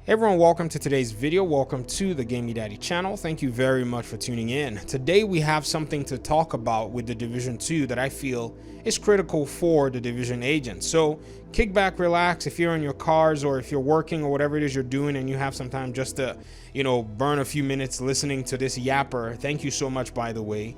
Hey everyone, welcome to today's video. Welcome to the Gamey Daddy channel. Thank you very much for tuning in. Today we have something to talk about with the Division 2 that I feel is critical for the Division agents. So kick back, relax. If you're in your cars or if you're working or whatever it is you're doing and you have some time just to, burn a few minutes listening to this yapper, thank you so much, by the way.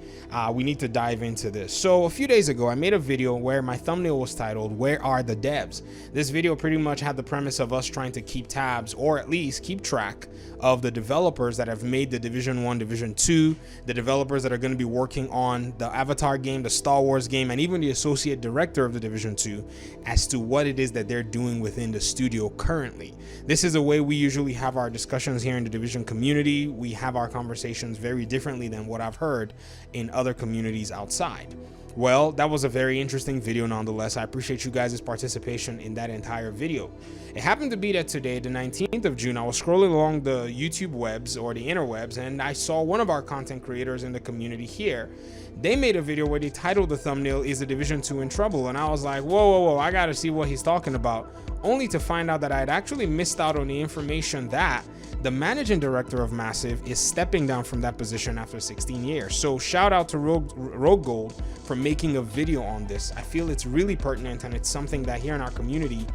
We need to dive into this. So a few days ago, I made a video where my thumbnail was titled, "Where are the devs?" This video pretty much had the premise of us trying to keep tabs, or at least keep track of the developers that have made the Division 1, Division 2, the developers that are going to be working on the Avatar game, the Star Wars game, and even the associate director of the Division 2 as to what it is that they're doing within the studio currently. This is a way we usually have our discussions here in the Division community. We have our conversations very differently than what I've heard in other communities outside. Well, that was a very interesting video nonetheless. I appreciate you guys' participation in that entire video. It happened to be that today, the 19th of June, I was scrolling along the YouTube webs or the interwebs, and I saw one of our content creators in the community here. They made a video where they titled the thumbnail, "Is the Division 2 in trouble?" And I was like, whoa, I gotta see what he's talking about, only to find out that I had actually missed out on the information that the managing director of Massive is stepping down from that position after 16 years. So shout out to Rogue Gold for making a video on this. I feel it's really pertinent, and it's something that here in our community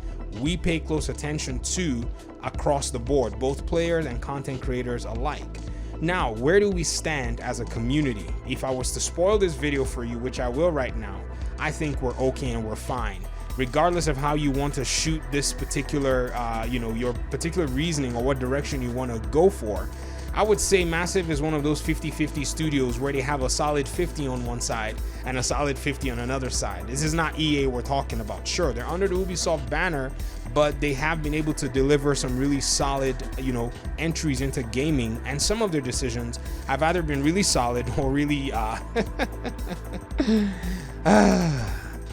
we pay close attention to across the board, both players and content creators alike. Now, where do we stand as a community? If I was to spoil this video for you, which I will right now, I think we're okay and we're fine. Regardless of how you want to shoot this particular, your particular reasoning or what direction you want to go for, I would say Massive is one of those 50-50 studios where they have a solid 50 on one side and a solid 50 on another side. This is not EA we're talking about. Sure, they're under the Ubisoft banner, but they have been able to deliver some really solid, entries into gaming, and some of their decisions have either been really solid or really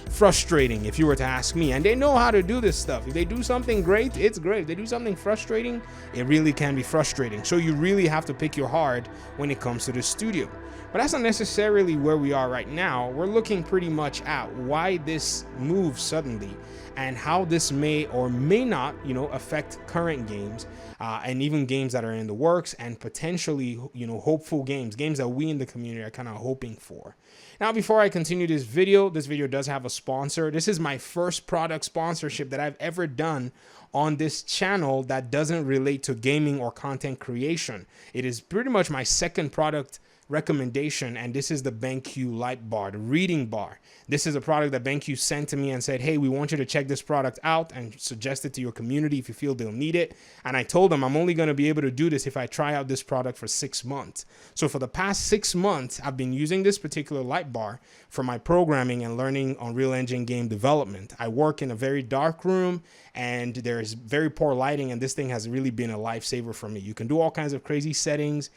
frustrating, if you were to ask me. And they know how to do this stuff. If they do something great, it's great. If they do something frustrating, it really can be frustrating. So you really have to pick your heart when it comes to the studio. But that's not necessarily where we are right now. We're looking pretty much at why this move suddenly and how this may or may not, affect current games and even games that are in the works, and potentially, hopeful games that we in the community are kind of hoping for. Now, before I continue this video does have a sponsor. This is my first product sponsorship that I've ever done on this channel that doesn't relate to gaming or content creation. It is pretty much my second product recommendation, and this is the BenQ Light Bar, the reading bar. This is a product that BenQ sent to me and said, "Hey, we want you to check this product out and suggest it to your community if you feel they'll need it." And I told them I'm only going to be able to do this if I try out this product for 6 months. So for the past 6 months, I've been using this particular light bar for my programming and learning on Real Engine game development. I work in a very dark room and there's very poor lighting, and this thing has really been a lifesaver for me. You can do all kinds of crazy settings.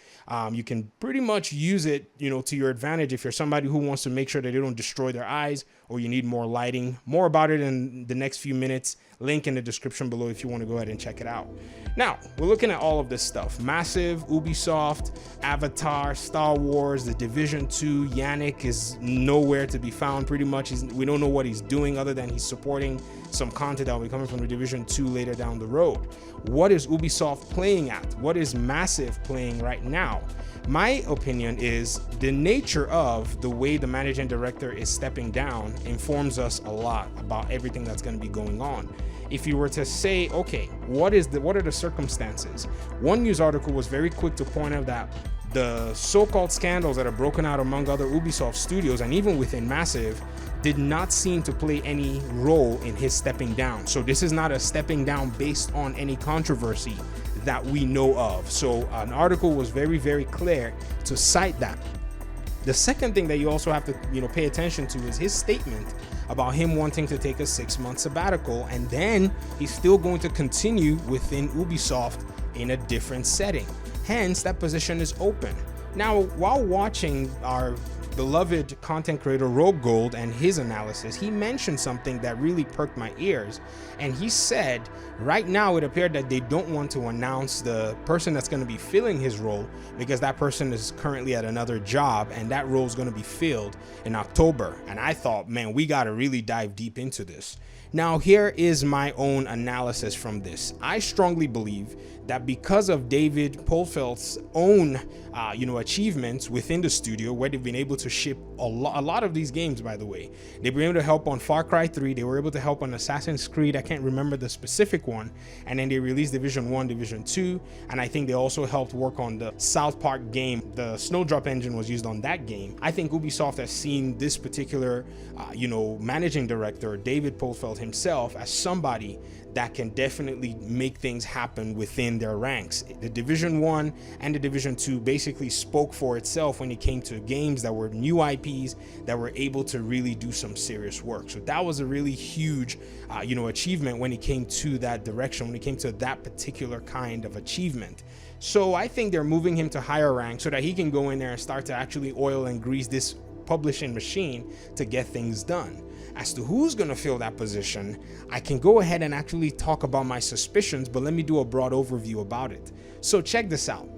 You can pretty much use it, to your advantage if you're somebody who wants to make sure that they don't destroy their eyes, or you need more lighting. More about it in the next few minutes. Link in the description below if you want to go ahead and check it out. Now, we're looking at all of this stuff. Massive, Ubisoft, Avatar, Star Wars, the Division 2. Yannick is nowhere to be found pretty much. We don't know what he's doing other than he's supporting some content that will be coming from the Division 2 later down the road. What is Ubisoft playing at? What is Massive playing right now? My opinion is the nature of the way the managing director is stepping down informs us a lot about everything that's going to be going on. If you were to say, okay, what are the circumstances? One news article was very quick to point out that the so-called scandals that are broken out among other Ubisoft studios and even within Massive did not seem to play any role in his stepping down. So this is not a stepping down based on any controversy that we know of. So an article was very, very clear to cite that. The second thing that you also have to pay attention to is his statement about him wanting to take a 6-month sabbatical, and then he's still going to continue within Ubisoft in a different setting. Hence, that position is open. Now, while watching our beloved content creator Rogue Gold and his analysis, he mentioned something that really perked my ears. And he said, right now it appeared that they don't want to announce the person that's going to be filling his role because that person is currently at another job and that role is going to be filled in October. And I thought, man, we got to really dive deep into this. Now, here is my own analysis from this. I strongly believe that because of David Polfeld's own, achievements within the studio, where they've been able to ship a lot of these games, by the way. They've been able to help on Far Cry 3. They were able to help on Assassin's Creed. I can't remember the specific one. And then they released Division 1, Division 2. And I think they also helped work on the South Park game. The Snowdrop engine was used on that game. I think Ubisoft has seen this particular, managing director, David Polfeld himself, as somebody that can definitely make things happen within their ranks. The Division 1 and the Division 2 basically spoke for itself when it came to games that were new IPs that were able to really do some serious work. So that was a really huge, achievement when it came to that direction, when it came to that particular kind of achievement. So I think they're moving him to higher rank so that he can go in there and start to actually oil and grease this publishing machine to get things done. As to who's going to fill that position, I can go ahead and actually talk about my suspicions, but let me do a broad overview about it. So check this out.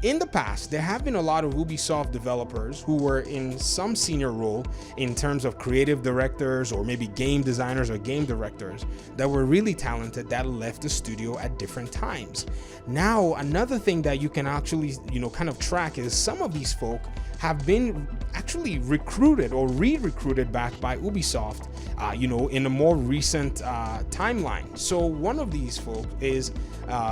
In the past, there have been a lot of Ubisoft developers who were in some senior role in terms of creative directors or maybe game designers or game directors that were really talented that left the studio at different times. Now, another thing that you can actually, kind of track is some of these folk have been actually recruited or re-recruited back by Ubisoft, in a more recent timeline. So one of these folk is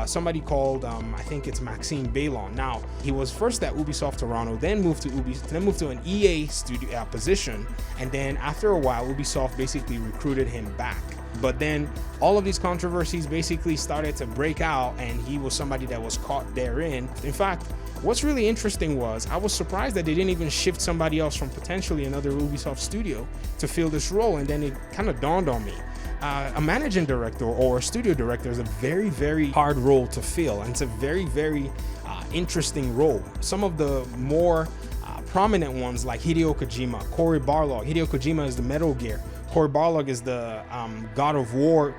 somebody called, I think it's Maxime Bailon. Now, he was first at Ubisoft Toronto, then moved to an EA studio position, and then after a while, Ubisoft basically recruited him back. But then all of these controversies basically started to break out, and he was somebody that was caught therein. In fact, what's really interesting was I was surprised that they didn't even shift somebody else from potentially another Ubisoft studio to fill this role, and then it kind of dawned on me. A managing director or a studio director is a very, very hard role to fill, and it's a very, very interesting role. Some of the more prominent ones like Hideo Kojima, Cory Barlog. Hideo Kojima is the Metal Gear. Cory Barlog is the God of War,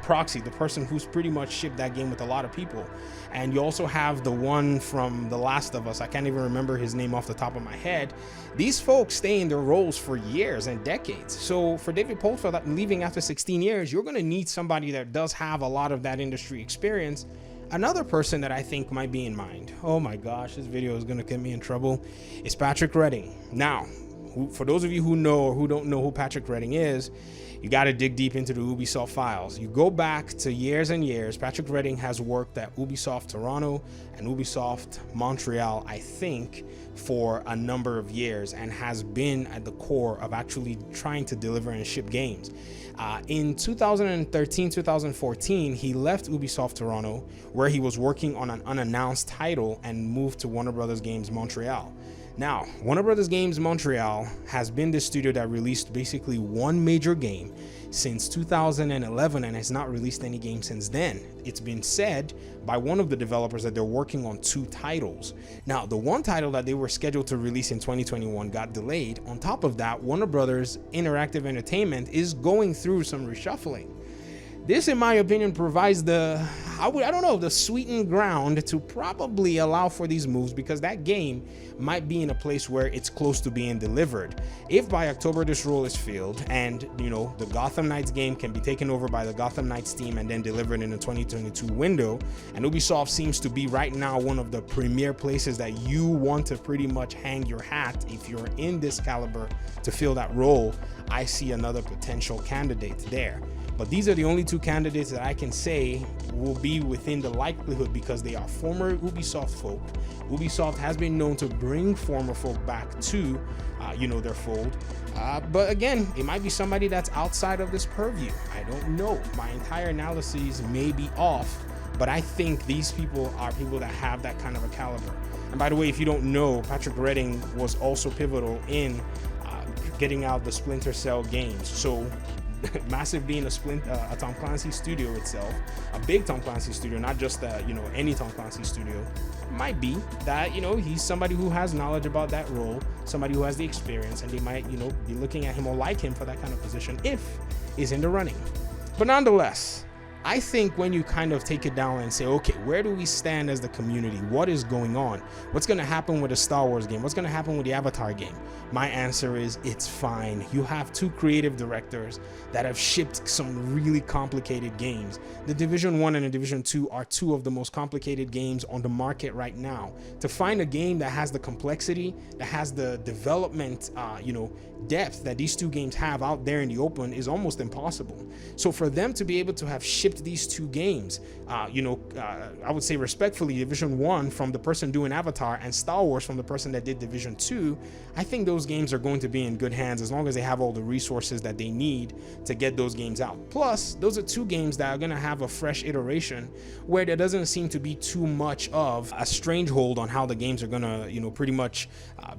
proxy, the person who's pretty much shipped that game with a lot of people. And you also have the one from The Last of Us. I can't even remember his name off the top of my head. These folks stay in their roles for years and decades. So for David Polfeld leaving after 16 years, you're going to need somebody that does have a lot of that industry experience. Another person that I think might be in mind, oh my gosh, this video is going to get me in trouble, is Patrick Redding. Now, for those of you who know or who don't know who Patrick Redding is, you got to dig deep into the Ubisoft files. You go back to years and years. Patrick Redding has worked at Ubisoft Toronto and Ubisoft Montreal, I think, for a number of years, and has been at the core of actually trying to deliver and ship games. In 2013, 2014, he left Ubisoft Toronto, where he was working on an unannounced title, and moved to Warner Brothers Games Montreal. Now, Warner Brothers Games Montreal has been the studio that released basically one major game since 2011 and has not released any game since then. It's been said by one of the developers that they're working on 2 titles. Now, the one title that they were scheduled to release in 2021 got delayed. On top of that, Warner Brothers Interactive Entertainment is going through some reshuffling. This, in my opinion, provides the sweetened ground to probably allow for these moves, because that game might be in a place where it's close to being delivered. If by October this role is filled and, the Gotham Knights game can be taken over by the Gotham Knights team and then delivered in the 2022 window, and Ubisoft seems to be right now one of the premier places that you want to pretty much hang your hat if you're in this caliber to fill that role, I see another potential candidate there. But these are the only 2 candidates that I can say will be within the likelihood, because they are former Ubisoft folk. Ubisoft has been known to bring former folk back to, their fold. But again, it might be somebody that's outside of this purview. I don't know. My entire analysis may be off, but I think these people are people that have that kind of a caliber. And by the way, if you don't know, Patrick Redding was also pivotal in getting out the Splinter Cell games. So Massive being a Tom Clancy studio itself, a big Tom Clancy studio, not just any Tom Clancy studio, might be that he's somebody who has knowledge about that role, somebody who has the experience, and they might be looking at him or like him for that kind of position if he's in the running. But nonetheless, I think when you kind of take it down and say, okay, where do we stand as the community? What is going on? What's going to happen with the Star Wars game? What's going to happen with the Avatar game? My answer is it's fine. You have two creative directors that have shipped some really complicated games. The Division 1 and the Division 2 are two of the most complicated games on the market right now. To find a game that has the complexity, that has the development, depth that these two games have out there in the open is almost impossible. So for them to be able to have shipped these two games, I would say respectfully, Division 1 from the person doing Avatar and Star Wars from the person that did Division 2, I think those games are going to be in good hands as long as they have all the resources that they need to get those games out. Plus, those are two games that are going to have a fresh iteration where there doesn't seem to be too much of a strange hold on how the games are going to, pretty much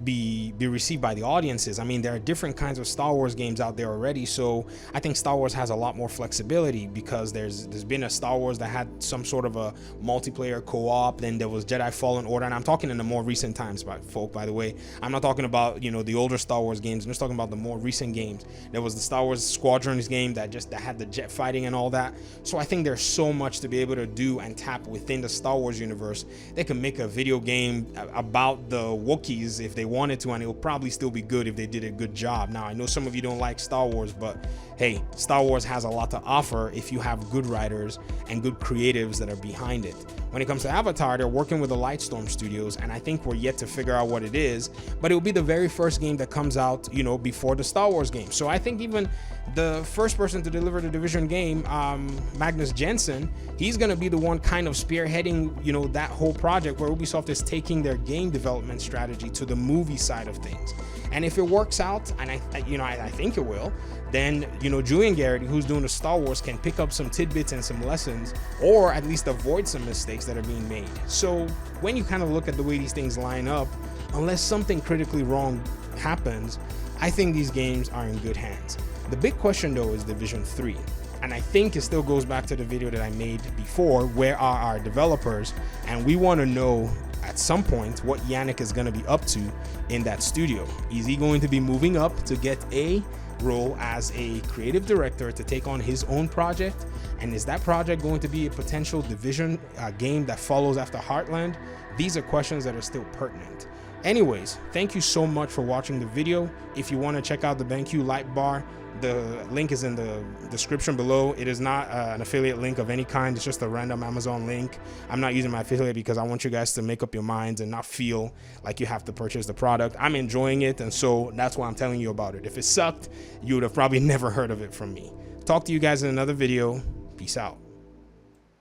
be received by the audiences. I mean, there are different kinds of Star Wars games out there already, so I think Star Wars has a lot more flexibility because there's been a Star Wars that had some sort of a multiplayer co-op, then there was Jedi Fallen Order, and I'm talking in the more recent times, by the way. I'm not talking about, the older Star Wars games. I'm just talking about the more recent games. There was the Star Wars Squadrons game that had the jet fighting and all that. So I think there's so much to be able to do and tap within the Star Wars universe. They can make a video game about the Wookiees if they wanted to, and it will probably still be good if they did a good job. Now, I know some of you don't like Star Wars, but hey, Star Wars has a lot to offer if you have good writers and good creatives that are behind it. When it comes to Avatar, they're working with the Lightstorm Studios, and I think we're yet to figure out what it is, but it will be the very first game that comes out, before the Star Wars game. So I think even the first person to deliver the Division game, Magnus Jensen, he's going to be the one kind of spearheading, that whole project where Ubisoft is taking their game development strategy to the movie side of things. And if it works out, and I think it will, then, Julian Garrity, who's doing the Star Wars, can pick up some tidbits and some lessons, or at least avoid some mistakes that are being made. So when you kind of look at the way these things line up, unless something critically wrong happens, I think these games are in good hands. The big question though is Division 3. And I think it still goes back to the video that I made before, where are our developers? And we want to know at some point what Yannick is going to be up to in that studio. Is he going to be moving up to get a role as a creative director to take on his own project? And is that project going to be a potential Division game that follows after Heartland? These are questions that are still pertinent. Anyways, thank you so much for watching the video. If you want to check out the BenQ Light Bar, the link is in the description below. It is not an affiliate link of any kind. It's just a random Amazon link. I'm not using my affiliate because I want you guys to make up your minds and not feel like you have to purchase the product. I'm enjoying it, and so that's why I'm telling you about it. If it sucked, you would have probably never heard of it from me. Talk to you guys in another video. Peace out.